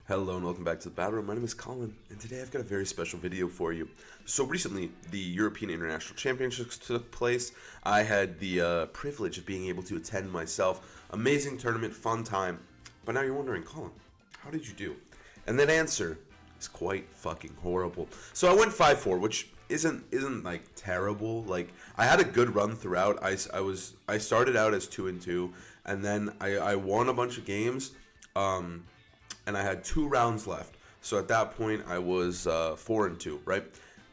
Hello and welcome back to the Battle Room. My name is Colin, and today I've got a very special video for you. So recently, the European International Championships took place. I had the privilege of being able to attend myself. Amazing tournament, fun time. But now you're wondering, Colin, how did you do? And that answer is quite fucking horrible. So I went 5-4, which isn't like terrible. Like, I had a good run throughout. I started out as 2-2, and then I won a bunch of games. And I had 2 rounds left. So at that point, I was 4-2, right?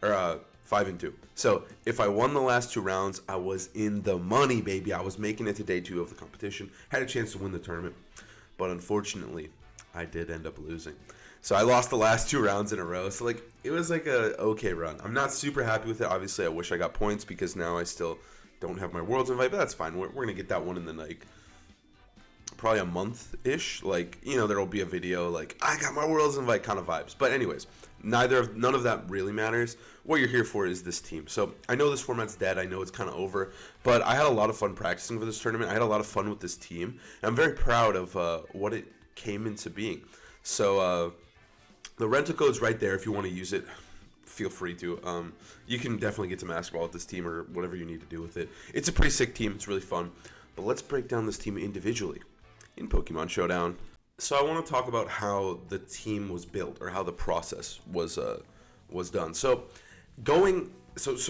Or 5-2. So if I won the last 2 rounds, I was in the money, baby. I was making it to day 2 of the competition. Had a chance to win the tournament. But unfortunately, I did end up losing. So I lost the last 2 rounds in a row. So like it was like a okay run. I'm not super happy with it. Obviously, I wish I got points because now I still don't have my Worlds invite. But that's fine. We're going to get that one in the like probably a month-ish. Like, you know, there'll be a video like I got my Worlds invite kind of vibes. But anyways, none of that really matters. What you're here for is this team. So I know this format's dead. I know it's kind of over, but I had a lot of fun practicing for this tournament. I had a lot of fun with this team, and I'm very proud of what it came into being. So the rental code's right there if you want to use it. Feel free to. You can definitely get some basketball with this team or whatever you need to do with it. It's a pretty sick team. It's really fun. But let's break down this team individually in Pokemon Showdown. So I want to talk about how the team was built, or how the process was done. So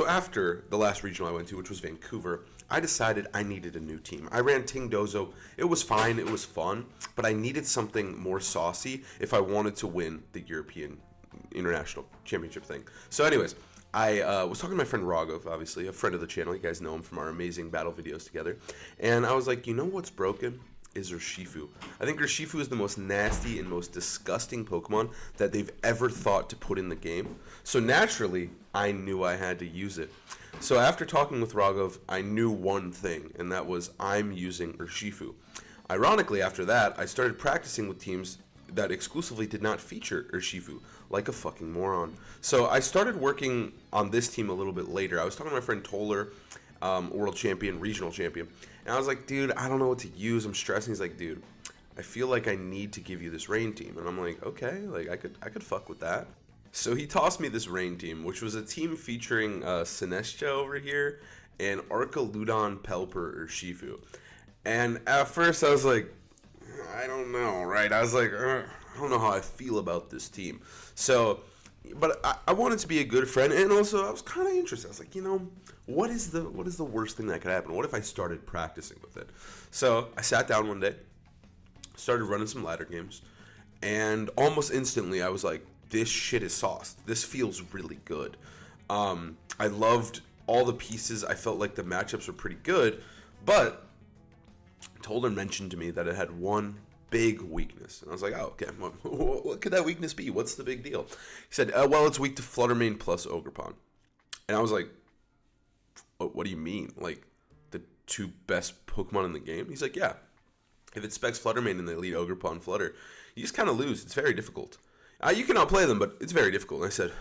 after the last regional I went to, which was Vancouver, I decided I needed a new team. I ran Ting Dozo. It was fine, it was fun, but I needed something more saucy if I wanted to win the European International Championship thing. So anyways, I was talking to my friend Raghav, obviously, a friend of the channel. You guys know him from our amazing battle videos together. And I was like, you know what's broken? Is Urshifu. I think Urshifu is the most nasty and most disgusting Pokemon that they've ever thought to put in the game. So naturally, I knew I had to use it. So after talking with Raghav, I knew one thing, and that was I'm using Urshifu. Ironically, after that, I started practicing with teams that exclusively did not feature Urshifu, like a fucking moron. So I started working on this team a little bit later. I was talking to my friend Toller, world champion, regional champion, and I was like, dude, I don't know what to use. I'm stressing. He's like, dude, I feel like I need to give you this rain team. And I'm like, okay, like I could fuck with that. So he tossed me this rain team, which was a team featuring Sinestcha over here and Archaludon, Pelipper, Urshifu. And at first I was like, I don't know, right? I was like, I don't know how I feel about this team. So, but I wanted to be a good friend, and also I was kind of interested. I was like, you know, what is the worst thing that could happen? What if I started practicing with it? So I sat down one day, started running some ladder games, and almost instantly I was like, this shit is sauced. This feels really good. I loved all the pieces. I felt like the matchups were pretty good, but Toller mentioned to me that it had one big weakness. And I was like, oh, okay, what could that weakness be? What's the big deal? He said, well, it's weak to Fluttermane plus Ogerpon. And I was like, what do you mean? Like, the 2 best Pokemon in the game? He's like, yeah. If it specs Fluttermane and they lead Ogerpon Flutter, you just kind of lose. It's very difficult. You can outplay them, but it's very difficult. And I said,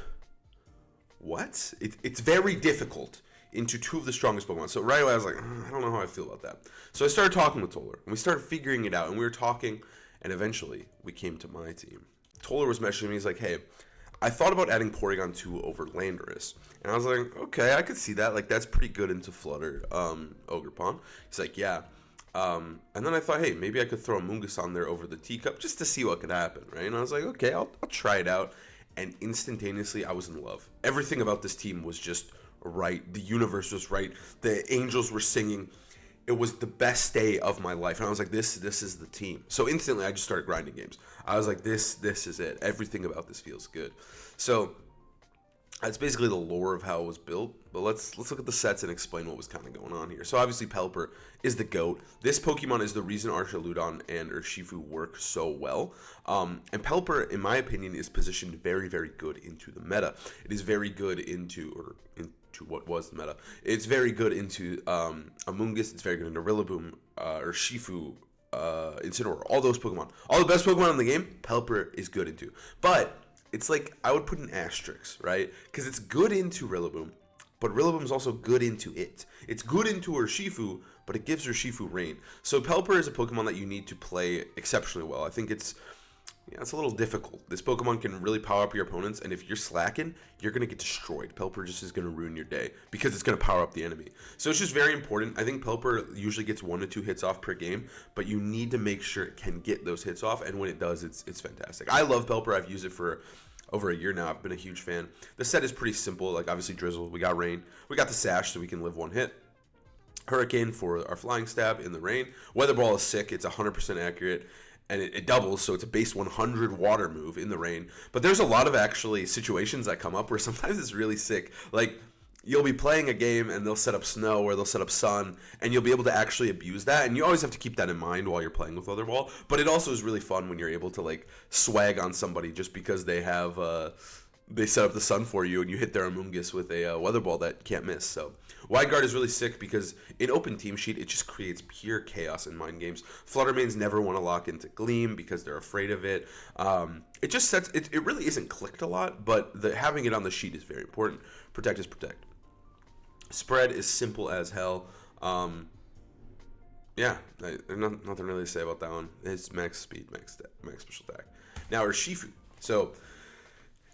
what? It's very difficult into 2 of the strongest Pokemon. So right away I was like, I don't know how I feel about that. So I started talking with Toller, and we started figuring it out, and we were talking, and eventually we came to my team. Toller was messaging me. He's like, hey, I thought about adding Porygon 2 over Landorus. And I was like, okay, I could see that. Like, that's pretty good into Flutter, Ogerpon. He's like, yeah. And then I thought, hey, maybe I could throw Amoonguss on there over the teacup just to see what could happen, right? And I was like, okay, I'll try it out. And instantaneously, I was in love. Everything about this team was just right. The universe was right. The angels were singing. It was the best day of my life. And I was like, this is the team. So instantly I just started grinding games. I was like, this is it. Everything about this feels good. So that's basically the lore of how it was built. But let's look at the sets and explain what was kind of going on here. So obviously Pelipper is the GOAT. This Pokemon is the reason Archaludon and Urshifu work so well. And Pelipper, in my opinion, is positioned very, very good into the meta. It is very good into what was the meta. It's very good into Amoonguss. It's very good into Rillaboom, Urshifu, Incineroar. All those Pokemon. All the best Pokemon in the game, Pelipper is good into. But it's like, I would put an asterisk, right? Because it's good into Rillaboom, but Rillaboom is also good into it. It's good into Urshifu, but it gives Urshifu rain. So Pelipper is a Pokemon that you need to play exceptionally well. I think it's Yeah, it's a little difficult. This Pokemon can really power up your opponents, and if you're slacking, you're going to get destroyed. Pelipper just is going to ruin your day because it's going to power up the enemy. So it's just very important. I think Pelipper usually gets 1 to 2 hits off per game, but you need to make sure it can get those hits off, and when it does, it's fantastic. I love Pelipper. I've used it for over a year now. I've been a huge fan. The set is pretty simple. Like, obviously, Drizzle. We got Rain. We got the Sash, so we can live 1 hit. Hurricane for our Flying Stab in the rain. Weather Ball is sick. It's 100% accurate. And it doubles, so it's a base 100 water move in the rain. But there's a lot of actually situations that come up where sometimes it's really sick. Like, you'll be playing a game and they'll set up snow or they'll set up sun, and you'll be able to actually abuse that. And you always have to keep that in mind while you're playing with Weather Ball. But it also is really fun when you're able to, like, swag on somebody just because they have they set up the sun for you and you hit their Amoonguss with a Weather Ball that can't miss. So Wide Guard is really sick because in open team sheet, it just creates pure chaos in mind games. Fluttermanes never want to lock into Gleam because they're afraid of it. It just sets, it really isn't clicked a lot, but having it on the sheet is very important. Protect is protect. Spread is simple as hell. Yeah, nothing really to say about that one. It's max speed, max special attack. Now Urshifu. So,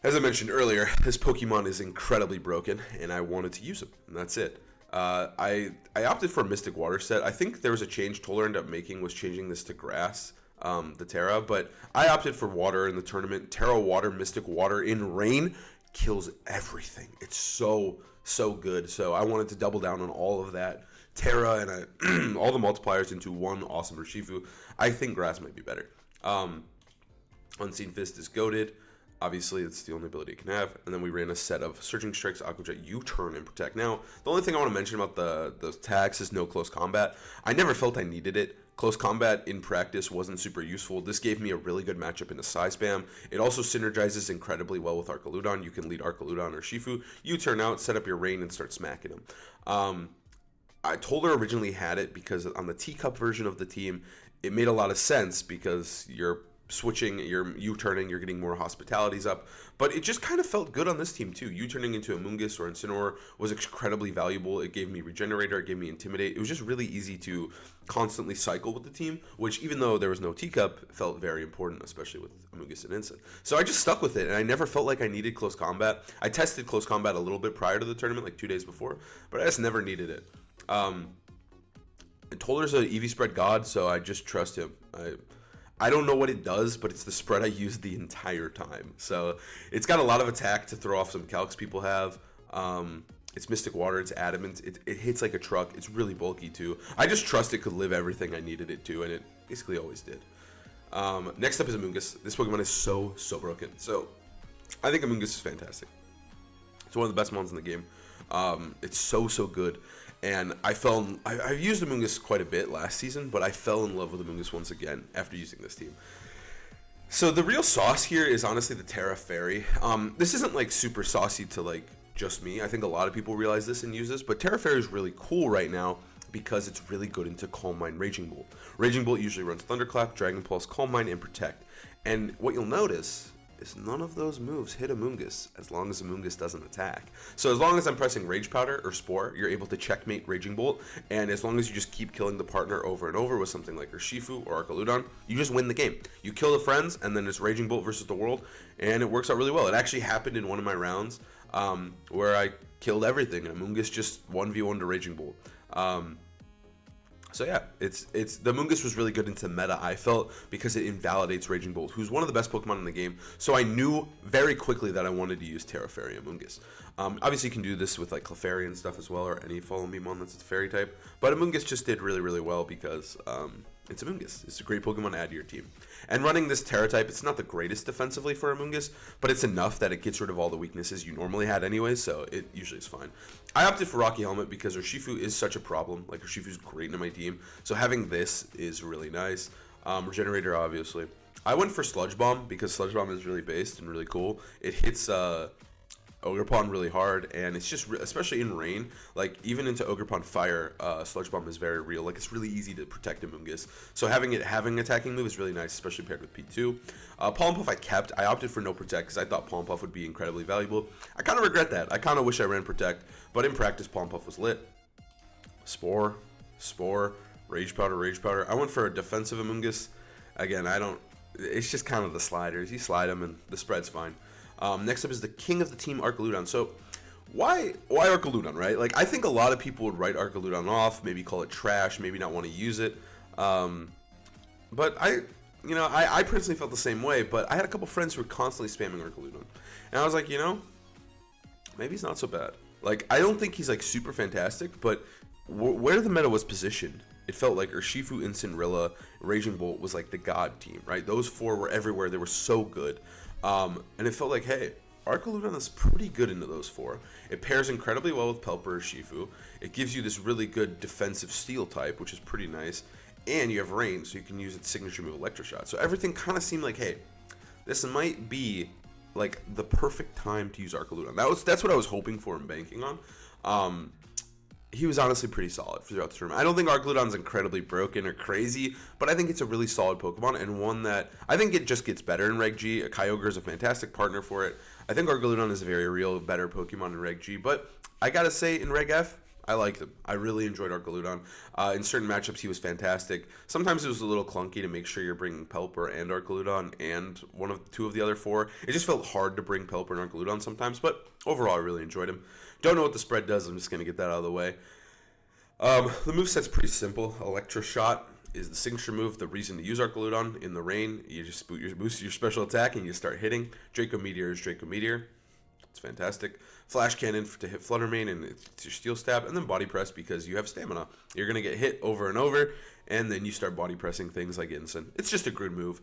as I mentioned earlier, this Pokemon is incredibly broken, and I wanted to use him, and that's it. I opted for a Mystic Water set. I think there was a change Toller ended up making was changing this to Grass, the Terra, but I opted for Water in the tournament. Terra Water, Mystic Water in Rain kills everything. It's so good. So I wanted to double down on all of that. Terra and all the multipliers into one awesome Urshifu. I think Grass might be better. Unseen Fist is goated. Obviously, it's the only ability it can have. And then we ran a set of Surging Strikes, Aqua Jet, U-Turn, and Protect. Now, the only thing I want to mention about the tags is no close combat. I never felt I needed it. Close combat in practice wasn't super useful. This gave me a really good matchup into Psy Spam. It also synergizes incredibly well with Archaludon. You can lead Archaludon or Urshifu. U-Turn out, set up your rain, and start smacking him. I told her originally had it because on the teacup version of the team, it made a lot of sense because you're switching, you're U-turning, you're getting more hospitalities up, but it just kind of felt good on this team too. U-turning into Amoonguss or Incineroar was incredibly valuable. It gave me Regenerator, it gave me Intimidate. It was just really easy to constantly cycle with the team, which even though there was no teacup, felt very important, especially with Amoonguss and Incin. So I just stuck with it, and I never felt like I needed close combat. I tested close combat a little bit prior to the tournament, like 2 days before, but I just never needed it. Toller's an EV spread god, so I just trust him. I don't know what it does, but it's the spread I use the entire time. So it's got a lot of attack to throw off some calcs people have. It's Mystic Water, it's Adamant, it hits like a truck, it's really bulky too. I just trust it could live everything I needed it to, and it basically always did. Next up is Amoonguss. This Pokemon is so broken. So I think Amoonguss is fantastic. It's one of the best ones in the game. It's so good. And I've used Amoonguss quite a bit last season, but I fell in love with Amoonguss once again after using this team. So the real sauce here is honestly the Terra Fairy. This isn't like super saucy to like just me. I think a lot of people realize this and use this, but Terra Fairy is really cool right now because it's really good into Calm Mind, Raging Bolt. Raging Bolt usually runs Thunderclap, Dragon Pulse, Calm Mind, and Protect. And what you'll notice is none of those moves hit Amoonguss as long as Amoonguss doesn't attack. So as long as I'm pressing Rage Powder or Spore, you're able to checkmate Raging Bolt, and as long as you just keep killing the partner over and over with something like Urshifu or Archaludon, you just win the game. You kill the friends, and then it's Raging Bolt versus the world, and it works out really well. It actually happened in one of my rounds where I killed everything, and Amoonguss just 1v1 to Raging Bolt. So yeah, it's the Amoonguss was really good into meta, I felt, because it invalidates Raging Bolt, who's one of the best Pokemon in the game. So I knew very quickly that I wanted to use Terra Fairy Amoonguss. Obviously, you can do this with like Clefairy and stuff as well, or any Follow Me mon that's a fairy type. But Amoonguss just did really well because it's Amoonguss. It's a great Pokemon to add to your team. And running this Terra type, it's not the greatest defensively for Amoonguss, but it's enough that it gets rid of all the weaknesses you normally had anyway, so it usually is fine. I opted for Rocky Helmet because Urshifu is such a problem. Like, Urshifu's great in my team, so having this is really nice. Regenerator, obviously. I went for Sludge Bomb because Sludge Bomb is really based and really cool. It hits Ogerpon really hard, and it's just especially in rain, like even into Ogerpon Fire, Sludge Bomb is very real. Like, it's really easy to protect Amoonguss, so having attacking move is really nice, especially paired with P2. Pollen Puff I opted for no Protect because I thought Pollen Puff would be incredibly valuable. I kind of regret that. I kind of wish I ran Protect, but in practice Pollen Puff was lit. Spore, Rage Powder. I went for a defensive Amoonguss. Again, I don't it's just kind of the sliders. You slide them, and the spread's fine. Next up is the king of the team, Archaludon. So, why Archaludon, right? Like, I think a lot of people would write Archaludon off, maybe call it trash, maybe not want to use it. But I personally felt the same way. But I had a couple friends who were constantly spamming Archaludon, and I was like, maybe he's not so bad. Like, I don't think he's like super fantastic, but where the meta was positioned, it felt like Urshifu, Incineroar, Raging Bolt was like the god team, right? Those four were everywhere. They were so good. And it felt like, hey, Archaludon is pretty good into those four. It pairs incredibly well with Pelipper or Urshifu. It gives you this really good defensive steel type, which is pretty nice. And you have range, so you can use its signature move, Electro Shot. So everything kind of seemed like, hey, this might be like the perfect time to use Archaludon. That's what I was hoping for and banking on. He was honestly pretty solid throughout the tournament. I don't think Archaludon's incredibly broken or crazy, but I think it's a really solid Pokemon, and one that I think it just gets better in Reg G. Kyogre is a fantastic partner for it. I think Archaludon is a very real, better Pokemon in Reg G, but I gotta say, in Reg F, I liked him. I really enjoyed Archaludon. In certain matchups, he was fantastic. Sometimes it was a little clunky to make sure you're bringing Pelipper and Archaludon and two of the other four. It just felt hard to bring Pelipper and Archaludon sometimes, but overall, I really enjoyed him. Don't know what the spread does. I'm just going to get that out of the way. The moveset's pretty simple. Electro Shot is the signature move, the reason to use Archaludon. In the rain, you just boost your special attack and you start hitting. Draco Meteor is Draco Meteor. It's fantastic. Flash Cannon to hit Flutter Mane, and it's your Steel Stab, and then Body Press because you have stamina. You're going to get hit over and over, and then you start body pressing things like Incin. It's just a good move.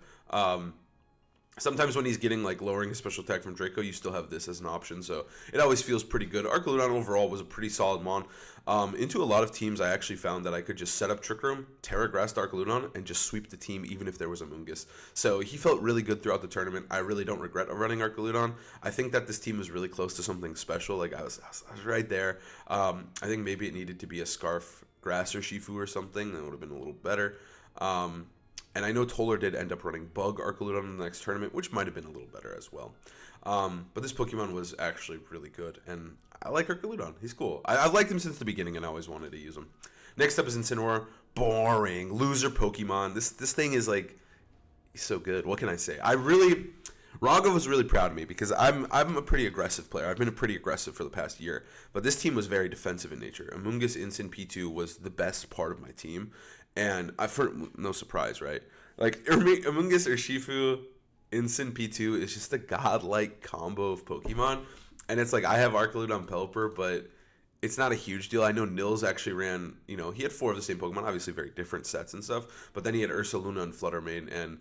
Sometimes when he's getting like lowering his special attack from Draco, you still have this as an option, so it always feels pretty good. Archaludon overall was a pretty solid mon. Into a lot of teams, I actually found that I could just set up Trick Room, Terra Grass Archaludon, and just sweep the team even if there was a Amoonguss. So he felt really good throughout the tournament. I really don't regret running Archaludon. I think that this team was really close to something special. Like I was right there. I think maybe it needed to be a Scarf Grass or Urshifu or something. That would have been a little better. And I know Toller did end up running Bug Archaludon in the next tournament, which might have been a little better as well. But this Pokemon was actually really good, and I like Archaludon. He's cool. I've liked him since the beginning, and I always wanted to use him. Next up is Incineroar. Boring. Loser Pokemon. This thing is like, he's so good. What can I say? Raga was really proud of me because I'm a pretty aggressive player. I've been pretty aggressive for the past year, but this team was very defensive in nature. Amoonguss, Incin, P2 was the best part of my team. And no surprise, right? Like, Amoonguss, Urshifu, Incin, P2 is just a godlike combo of Pokemon. And it's like, I have Archaludon, Pelipper, but it's not a huge deal. I know Nils actually ran, he had 4 of the same Pokemon, obviously very different sets and stuff. But then he had Ursaluna and Flutter Mane, and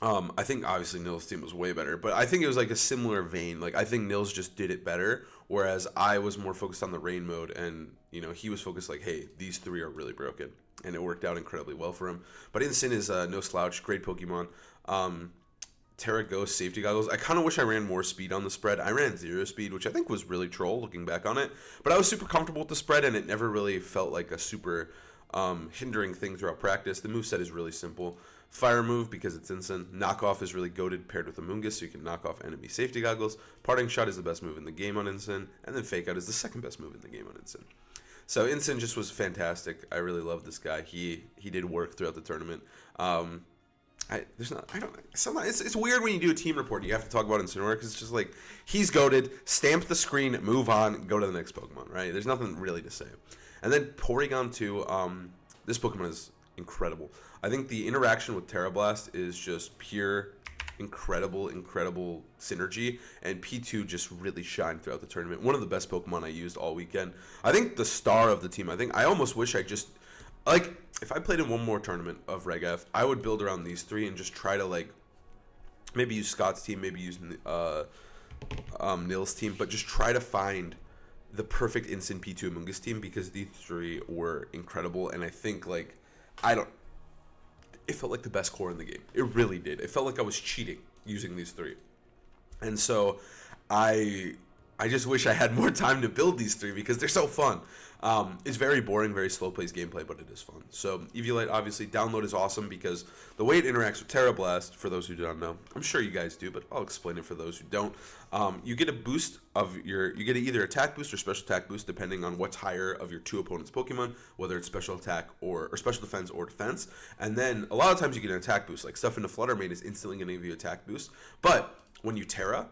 I think obviously Nils' team was way better. But I think it was like a similar vein. Like, I think Nils just did it better, whereas I was more focused on the rain mode, and, he was focused like, hey, these 3 are really broken. And it worked out incredibly well for him. But Incin is no slouch, great Pokemon. Terra Ghost, Safety Goggles. I kind of wish I ran more speed on the spread. I ran 0 speed, which I think was really troll looking back on it. But I was super comfortable with the spread, and it never really felt like a super hindering thing throughout practice. The moveset is really simple. Fire move because it's Incin. Knockoff is really goated paired with Amoonguss, so you can knock off enemy Safety Goggles. Parting Shot is the best move in the game on Incin. And then Fake Out is the second best move in the game on Incin. So Incin just was fantastic. I really love this guy. He did work throughout the tournament. It's weird when you do a team report and you have to talk about Incineroar because it's just like, he's goated, stamp the screen, move on, go to the next Pokemon, right? There's nothing really to say. And then Porygon 2, this Pokemon is incredible. I think the interaction with Terra Blast is just pure incredible synergy, and P2 just really shined throughout the tournament. One of the best Pokemon I used all weekend. I think the star of the team. I almost wish I just, like, if I played in one more tournament of Reg F, I would build around these 3 and just try to, like, maybe use Scott's team, maybe use Nils' team, but just try to find the perfect Incin P2 Amoonguss team, because these 3 were incredible, and I think, like, it felt like the best core in the game. It really did. It felt like I was cheating using these 3. And so I I just wish I had more time to build these three because they're so fun. It's very boring, very slow-paced gameplay, but it is fun. So EUIC, obviously, download is awesome because the way it interacts with Terra Blast, for those who do not know, I'm sure you guys do, but I'll explain it for those who don't. You get a boost of you get either attack boost or special attack boost depending on what's higher of your two opponents' Pokemon, whether it's special attack or special defense or defense. And then a lot of times you get an attack boost, like stuff into Flutter Mane is instantly going to give you attack boost. But when you Terra,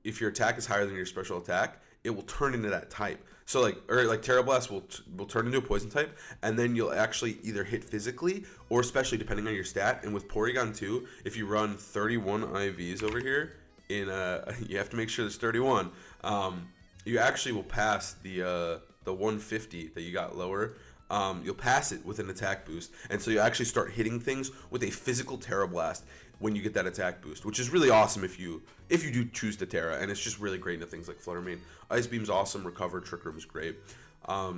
if your attack is higher than your special attack, it will turn into that type. So like Terra Blast will turn into a poison type, and then you'll actually either hit physically or especially depending on your stat. And with Porygon 2, if you run 31 IVs over here, you have to make sure there's 31. You actually will pass the 150 that you got lower. You'll pass it with an attack boost, and so you actually start hitting things with a physical Terra Blast when you get that attack boost, which is really awesome if you do choose to Terra, and it's just really great into things like Flutter Mane. Ice Beam's awesome, Recover, Trick Room's great. But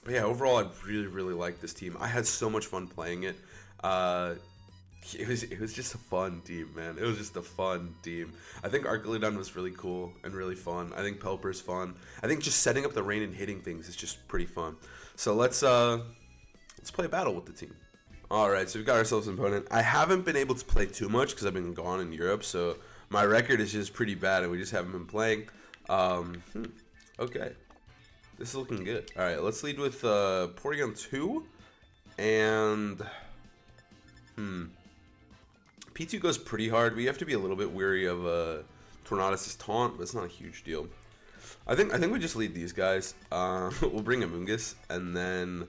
yeah, overall, I really like this team. I had so much fun playing it. It was just a fun team, man. It was just a fun team. I think Archaludon was really cool and really fun. I think Pelipper's fun. I think just setting up the rain and hitting things is just pretty fun. So let's play a battle with the team. Alright, so we've got ourselves an opponent. I haven't been able to play too much because I've been gone in Europe, so my record is just pretty bad and we just haven't been playing. Okay. This is looking good. Alright, let's lead with Porygon 2 and P2 goes pretty hard. We have to be a little bit weary of Tornadus' taunt, but it's not a huge deal. I think we just lead these guys. We'll bring Amoonguss, and then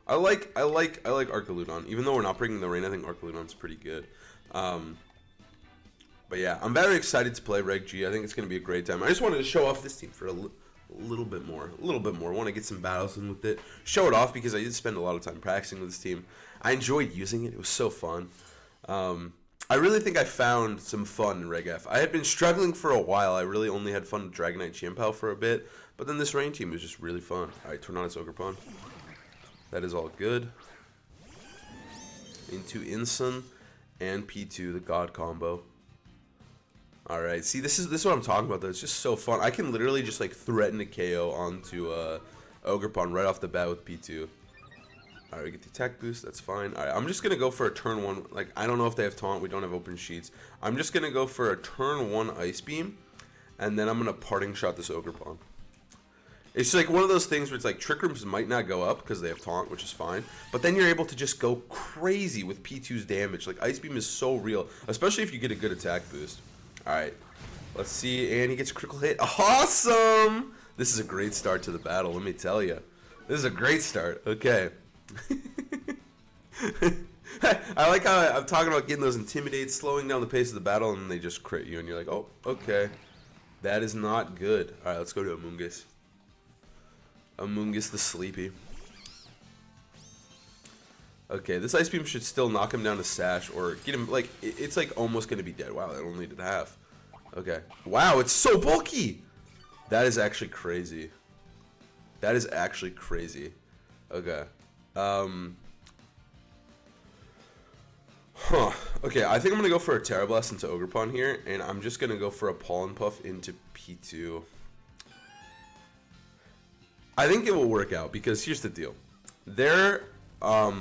I like Archaludon. Even though we're not bringing the rain, I think Archaludon's pretty good. But yeah, I'm very excited to play Reg G. I think it's going to be a great time. I just wanted to show off this team for a little bit more. I want to get some battles in with it. Show it off because I did spend a lot of time practicing with this team. I enjoyed using it. It was so fun. I really think I found some fun in Reg F. I had been struggling for a while. I really only had fun with Dragonite Chien-Pao for a bit. But then this rain team was just really fun. Alright, Tornadus Ogerpon. That is all good. Into Incin and P2, the God combo. Alright, see, this is what I'm talking about, though. It's just so fun. I can literally just, like, threaten a KO onto Ogerpon right off the bat with P2. Alright, we get the attack boost. That's fine. Alright, I'm just going to go for a turn 1. Like, I don't know if they have taunt. We don't have open sheets. I'm just going to go for a turn 1 Ice Beam, and then I'm going to parting shot this Ogerpon. It's like one of those things where it's like Trick Rooms might not go up because they have taunt, which is fine. But then you're able to just go crazy with P2's damage. Like, Ice Beam is so real, especially if you get a good attack boost. Alright, let's see. And he gets a critical hit. Awesome! This is a great start to the battle, let me tell you. This is a great start. Okay. I like how I'm talking about getting those intimidates, slowing down the pace of the battle, and they just crit you, and you're like, oh, okay. That is not good. Alright, let's go to Amoonguss. Amoonguss the Sleepy. Okay, this Ice Beam should still knock him down to Sash or get him, like, it's like almost going to be dead. Wow, that only did half. Okay. Wow, it's so bulky! That is actually crazy. That is actually crazy. Okay. Okay, I think I'm going to go for a Terra Blast into Ogerpon here, and I'm just going to go for a Pollen Puff into P2. I think it will work out because here's the deal. They're at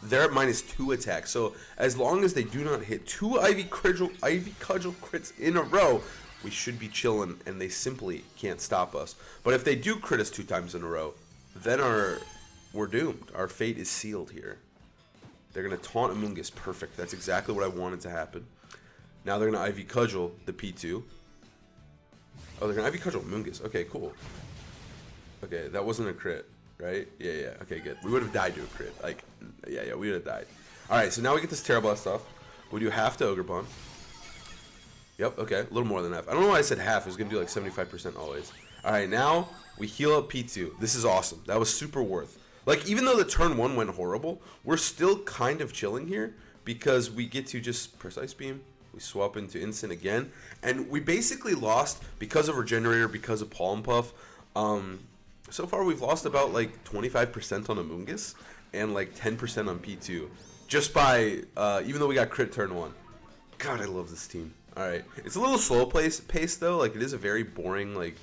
-2 attack, so as long as they do not hit 2 Ivy Cudgel crits in a row, we should be chilling, and they simply can't stop us. But if they do crit us 2 times in a row, then we're doomed. Our fate is sealed here. They're gonna taunt Amoonguss. Perfect. That's exactly what I wanted to happen. Now they're gonna Ivy Cudgel the P2. Oh, they're gonna Ivy Cudgel Amoonguss. Okay, cool. Okay, that wasn't a crit, right? Yeah. Okay, good. We would have died to a crit. Like, yeah, we would have died. Alright, so now we get this Terra Blast off. We do half to Ogerpon. Yep, okay, a little more than half. I don't know why I said half. It was going to do like 75% always. Alright, now we heal up P2. This is awesome. That was super worth. Like, even though the turn 1 went horrible, we're still kind of chilling here because we get to just press Ice Beam. We swap into Incin again. And we basically lost because of Regenerator, because of Pollen Puff. So far, we've lost about, like, 25% on Amoonguss and, like, 10% on P2. Just by, even though we got crit turn 1. God, I love this team. All right, it's a little slow pace though. Like it is a very boring like,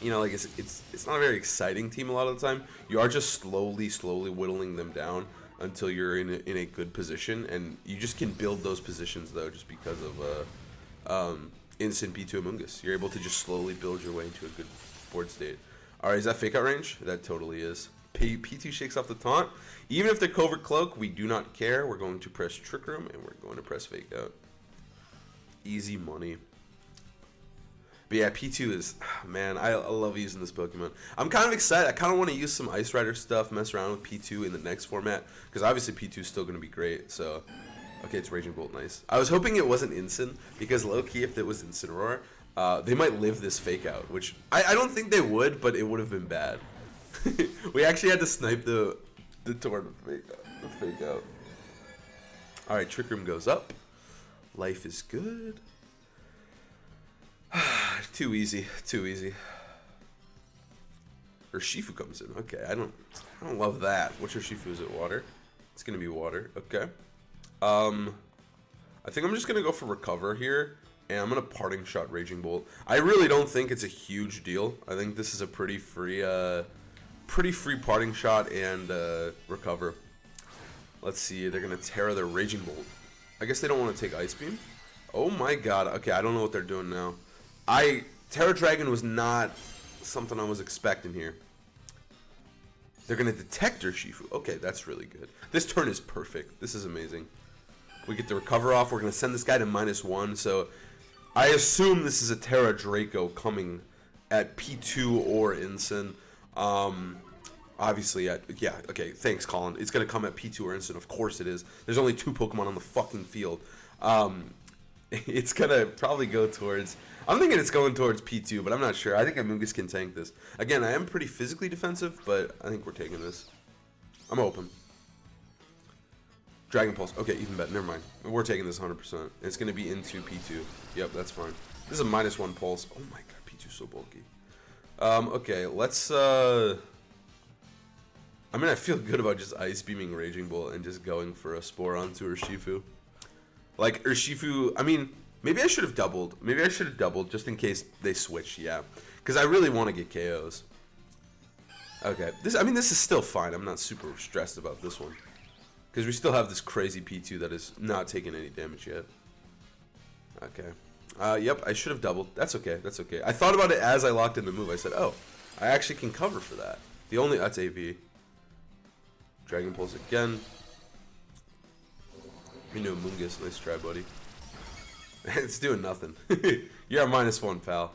you know, like it's not a very exciting team a lot of the time. You are just slowly whittling them down until you're in a good position, and you just can build those positions though just because of instant P2 Amoonguss. You're able to just slowly build your way into a good board state. All right, is that fake out range? That totally is. P2 shakes off the taunt. Even if they're covert cloak, we do not care. We're going to press Trick Room, and we're going to press fake out. Easy money. But yeah, P2 is, man, I love using this Pokemon. I'm kind of excited. I kind of want to use some Ice Rider stuff, mess around with P2 in the next format, because obviously P2 is still going to be great. So, okay, it's Raging Bolt, nice. I was hoping it wasn't Incin, because low-key, if it was Incineroar, they might live this fake out, which I don't think they would, but it would have been bad. We actually had to snipe the torn fake out. All right, Trick Room goes up. Life is good. Too easy. Urshifu comes in. Okay, I don't love that. What's Urshifu? Is it water? It's gonna be water. Okay. I think I'm just gonna go for recover here, and I'm gonna parting shot Raging Bolt. I really don't think it's a huge deal. I think this is a pretty free parting shot and recover. Let's see. They're gonna Terra their Raging Bolt. I guess they don't want to take Ice Beam. Oh my god. Okay, I don't know what they're doing now. Terra Dragon was not something I was expecting here. They're going to detect Urshifu. Okay, that's really good. This turn is perfect. This is amazing. We get the recover off. We're going to send this guy to -1. So I assume this is a Terra Draco coming at P2 or Incin. Obviously, yeah, okay, thanks, Colin. It's going to come at P2 or Incin. Of course it is. There's only 2 Pokemon on the fucking field. It's going to probably go towards... I'm thinking it's going towards P2, but I'm not sure. I think Amoonguss can tank this. Again, I am pretty physically defensive, but I think we're taking this. I'm open. Dragon Pulse. Okay, even better. Never mind. We're taking this 100%. It's going to be into P2. Yep, that's fine. This is a -1 Pulse. Oh my god, P2's so bulky. Okay, let's... I mean, I feel good about just Ice Beaming Raging Bolt and just going for a Spore onto Urshifu. Like, Urshifu... I mean... Maybe I should have doubled. Maybe I should have doubled just in case they switch, yeah. Because I really want to get KOs. Okay. I mean, this is still fine. I'm not super stressed about this one. Because we still have this crazy P2 that is not taking any damage yet. Okay. Yep, I should have doubled. That's okay. That's okay. I thought about it as I locked in the move. I said, oh, I actually can cover for that. That's AV. Dragon Pulse again. Into Amoonguss. Nice try, buddy. It's doing nothing. You're at -1, pal.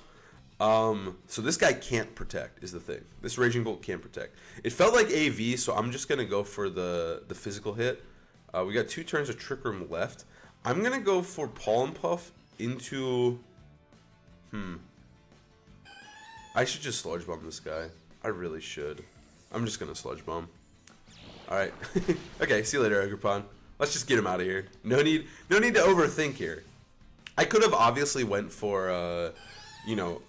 So this guy can't protect, is the thing. This Raging Bolt can't protect. It felt like AV, so I'm just going to go for the physical hit. We got 2 turns of Trick Room left. I'm going to go for Pollen Puff into... I should just Sludge Bomb this guy. I really should. I'm just going to Sludge Bomb. Alright. Okay, see you later, Agripon. Let's just get him out of here. No need to overthink here. I could have obviously went for, you know,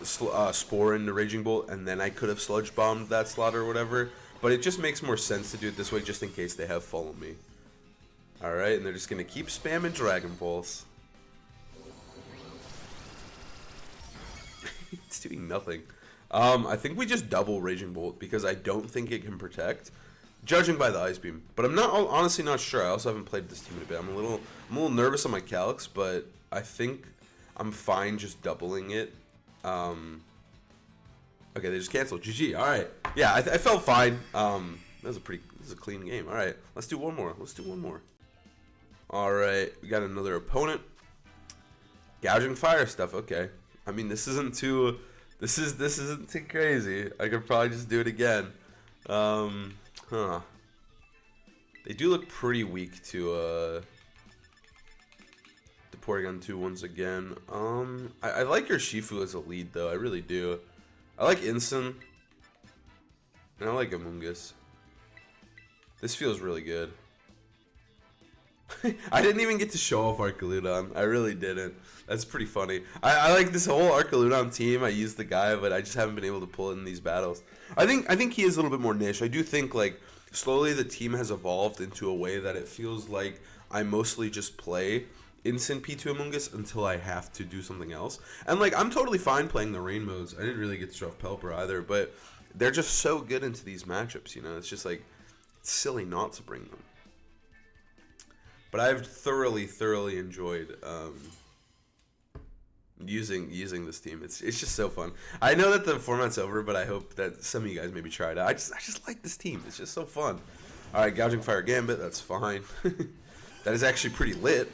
Spore into Raging Bolt, and then I could have Sludge Bombed that slot or whatever, but it just makes more sense to do it this way just in case they have Follow Me. Alright, and they're just going to keep spamming Dragon Pulse. It's doing nothing. I think we just double Raging Bolt because I don't think it can protect, judging by the Ice Beam. But I'm honestly not sure. I also haven't played this team in a bit. I'm a little nervous on my Calyx, but I think I'm fine just doubling it. Okay, they just canceled. GG. All right. Yeah, I felt fine. This is a clean game. All right, let's do one more. All right, we got another opponent. Gouging Fire stuff. Okay. I mean, this isn't too crazy. I could probably just do it again. They do look pretty weak to Porygon 2 once again. I like Urshifu as a lead, though. I really do. I like Incin. And I like Amoonguss. This feels really good. I didn't even get to show off Archaludon. I really didn't. That's pretty funny. I like this whole Archaludon team. I use the guy, but I just haven't been able to pull it in these battles. I think he is a little bit more niche. I do think, like, slowly the team has evolved into a way that it feels like I mostly just play instant P2 Amoonguss until I have to do something else. And like, I'm totally fine playing the rain modes. I didn't really get to show off Pelipper either, but they're just so good into these matchups, you know? It's just like, it's silly not to bring them. But I've thoroughly enjoyed using this team. It's just so fun. I know that the format's over, but I hope that some of you guys maybe try it out. I just like this team. It's just so fun. All right, Gouging Fire Gambit. That's fine. That is actually pretty lit.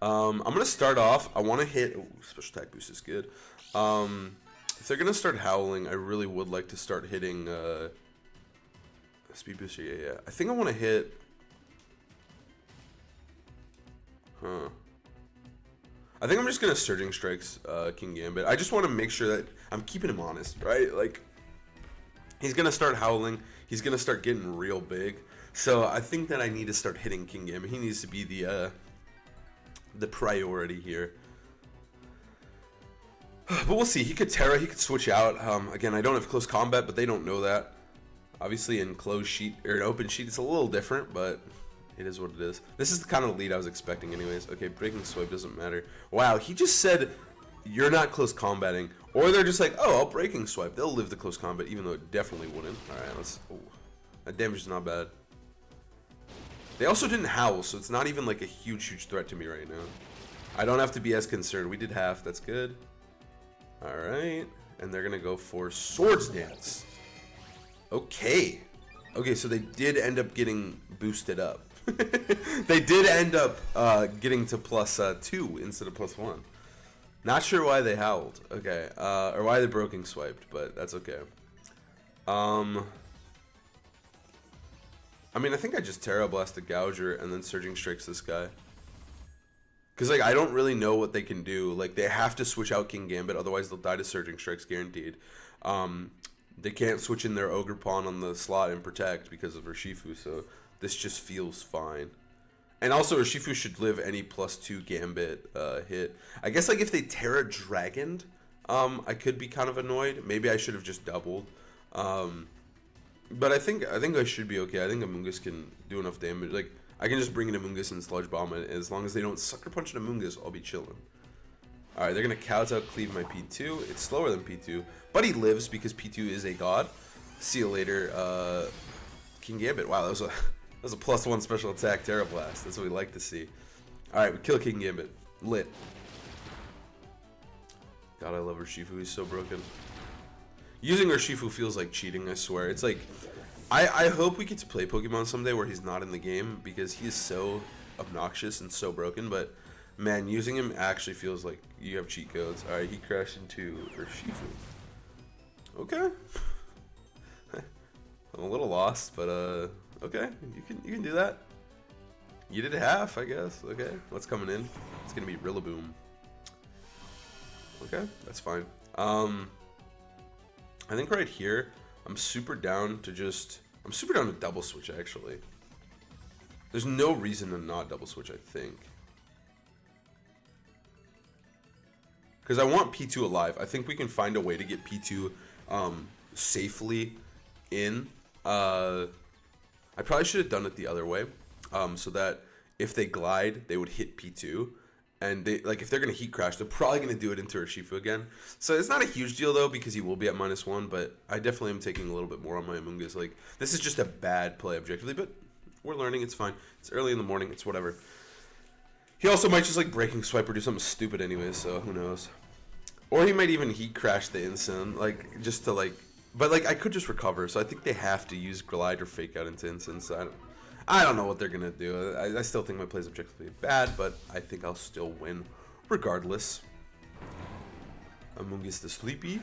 I'm gonna start off. I want to hit. Ooh, special attack boost is good. If they're gonna start howling, I really would like to start hitting speed booster. Yeah. I think I want to hit. I think I'm just gonna Surging Strikes King Gambit. I just want to make sure that I'm keeping him honest, right? Like, he's gonna start howling. He's gonna start getting real big. So I think that I need to start hitting King Gambit. He needs to be the priority here. But we'll see. He could Terra. He could switch out. Again, I don't have close combat, but they don't know that. Obviously, in closed sheet or in open sheet, it's a little different, but it is what it is. This is the kind of lead I was expecting anyways. Okay, Breaking Swipe doesn't matter. Wow, he just said you're not close combating. Or they're just like, oh, I'll Breaking Swipe. They'll live the close combat, even though it definitely wouldn't. Alright, let's... Oh, that damage is not bad. They also didn't howl, so it's not even like a huge threat to me right now. I don't have to be as concerned. We did half. That's good. Alright. And they're going to go for Swords Dance. Okay. Okay, so they did end up getting boosted up. They did end up getting to +2 instead of +1. Not sure why they howled. Okay. Or why they Broken Swiped, but that's okay. I mean, I think I just Terra Blast the Gouger and then Surging Strikes this guy. Because, like, I don't really know what they can do. Like, they have to switch out King Gambit, otherwise they'll die to Surging Strikes, guaranteed. They can't switch in their Ogre Pawn on the slot and Protect because of Urshifu, so this just feels fine. And also, Urshifu should live any +2 Gambit hit. I guess, like, if they Terra Dragoned, I could be kind of annoyed. Maybe I should have just doubled. But I think I should be okay. I think Amoonguss can do enough damage. Like, I can just bring in Amoonguss and Sludge Bomb it. As long as they don't Sucker Punch an Amoonguss, I'll be chilling. Alright, they're going to Kowtow Cleave my P2. It's slower than P2. But he lives because P2 is a god. See you later, King Gambit. Wow, that was a +1 special attack Terra Blast. That's what we like to see. Alright, we kill King Gambit. Lit. God, I love Urshifu. He's so broken. Using Urshifu feels like cheating, I swear. It's like, I hope we get to play Pokemon someday where he's not in the game, because he is so obnoxious and so broken, but man, using him actually feels like you have cheat codes. Alright, he crashed into Urshifu. Okay. I'm a little lost, but okay, you can do that. You did half, I guess. Okay, what's coming in? It's gonna be Rillaboom. Okay, that's fine. I think right here, I'm super down to double switch, actually. There's no reason to not double switch, I think. Because I want P2 alive. I think we can find a way to get P2 safely in. I probably should have done it the other way, so that if they glide, they would hit P2. And they, like, if they're going to Heat Crash, they're probably going to do it into Urshifu again. So it's not a huge deal, though, because he will be at -1, but I definitely am taking a little bit more on my Amoonguss. Like, this is just a bad play objectively, but we're learning. It's fine. It's early in the morning. It's whatever. He also might just, like, Breaking Swipe or do something stupid anyways, so who knows. Or he might even Heat Crash the Incin, like, just to, like... But, like, I could just recover, so I think they have to use Glide or Fake Out into Incin, so I don't know what they're going to do. I still think my play's objectively bad, but I think I'll still win regardless. Amoonguss the Sleepy.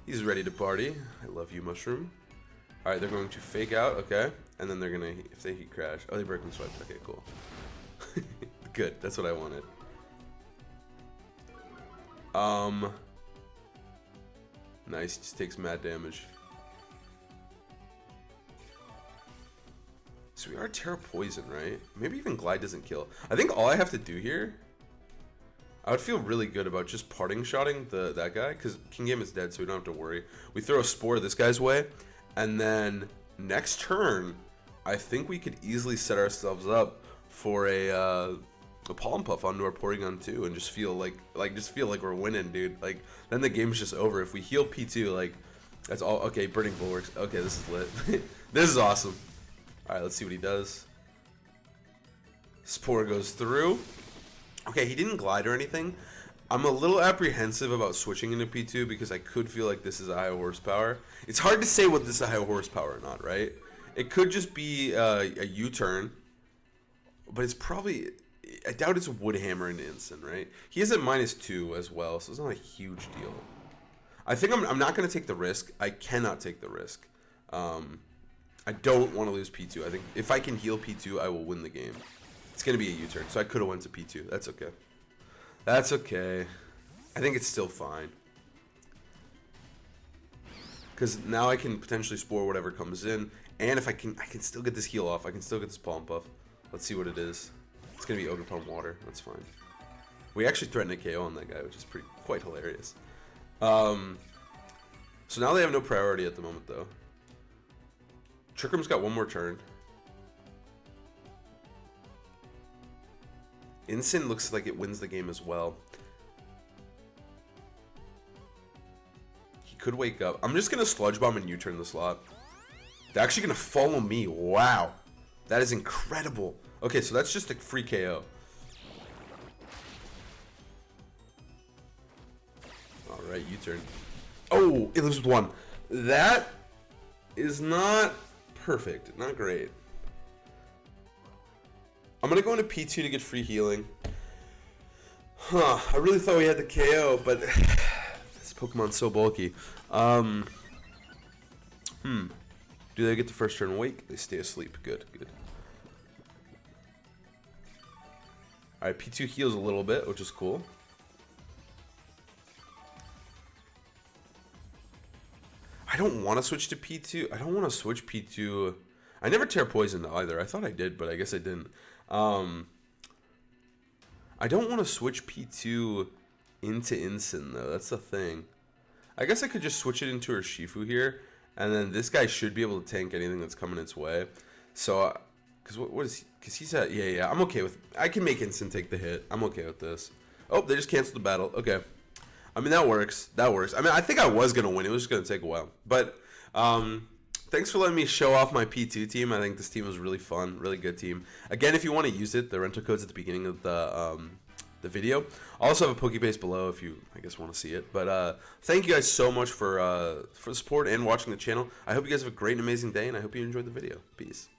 He's ready to party. I love you, Mushroom. Alright, they're going to Fake Out, okay. And then they're going to, if they Heat Crash. Oh, they Breaking Swipe. Okay, cool. Good, that's what I wanted. Nice, just takes mad damage. So we are Terra Poison, right? Maybe even Glide doesn't kill. I think all I have to do here, I would feel really good about just parting shotting that guy, because King Game is dead, so we don't have to worry. We throw a Spore this guy's way, and then next turn, I think we could easily set ourselves up for a Pollen Puff onto our Porygon 2 and just feel like we're winning, dude. Like, then the game's just over. If we heal P2, like, that's all. Okay, Burning Bulwarks. Okay, this is lit. This is awesome. All right, let's see what he does. Spore goes through. Okay, he didn't glide or anything. I'm a little apprehensive about switching into P2 because I could feel like this is a high horsepower. It's hard to say what this is a high horsepower or not, right? It could just be a U-turn, but it's probably... I doubt it's a Wood Hammer into Instant, right? He is at -2 as well, so it's not a huge deal. I think I'm not going to take the risk. I cannot take the risk. I don't want to lose P2. I think if I can heal P2, I will win the game. It's going to be a U-turn, so I could have went to P2. That's okay. That's okay. I think it's still fine. Because now I can potentially Spore whatever comes in. And if I can still get this heal off. I can still get this Pollen Puff. Let's see what it is. It's going to be Ogerpon Water. That's fine. We actually threatened a KO on that guy, which is quite hilarious. So now they have no priority at the moment, though. Trick Room's got one more turn. Incin looks like it wins the game as well. He could wake up. I'm just going to Sludge Bomb and U-turn the slot. They're actually going to follow me. Wow. That is incredible. Okay, so that's just a free KO. Alright, U-turn. Oh, it lives with 1. That is not perfect. Not great. I'm going to go into P2 to get free healing. Huh. I really thought we had the KO, but this Pokemon's so bulky. Do they get the first turn awake? They stay asleep. Good, good. Alright, P2 heals a little bit, which is cool. I don't want to switch to P2. I don't want to switch P2. I never tear poison either. I thought I did, but I guess I didn't. I don't want to switch P2 into Incin, though. That's the thing. I guess I could just switch it into Urshifu here, and then this guy should be able to tank anything that's coming its way. So, because what is he? Because he's at... Yeah, I'm okay with... I can make Incin take the hit. I'm okay with this. Oh, they just canceled the battle. Okay. I mean, that works. That works. I mean, I think I was going to win. It was just going to take a while. But, thanks for letting me show off my P2 team. I think this team was really fun, really good team. Again, if you want to use it, the rental code's at the beginning of the video. I also have a Pokebase below if you, I guess, want to see it. But thank you guys so much for the support and watching the channel. I hope you guys have a great and amazing day, and I hope you enjoyed the video. Peace.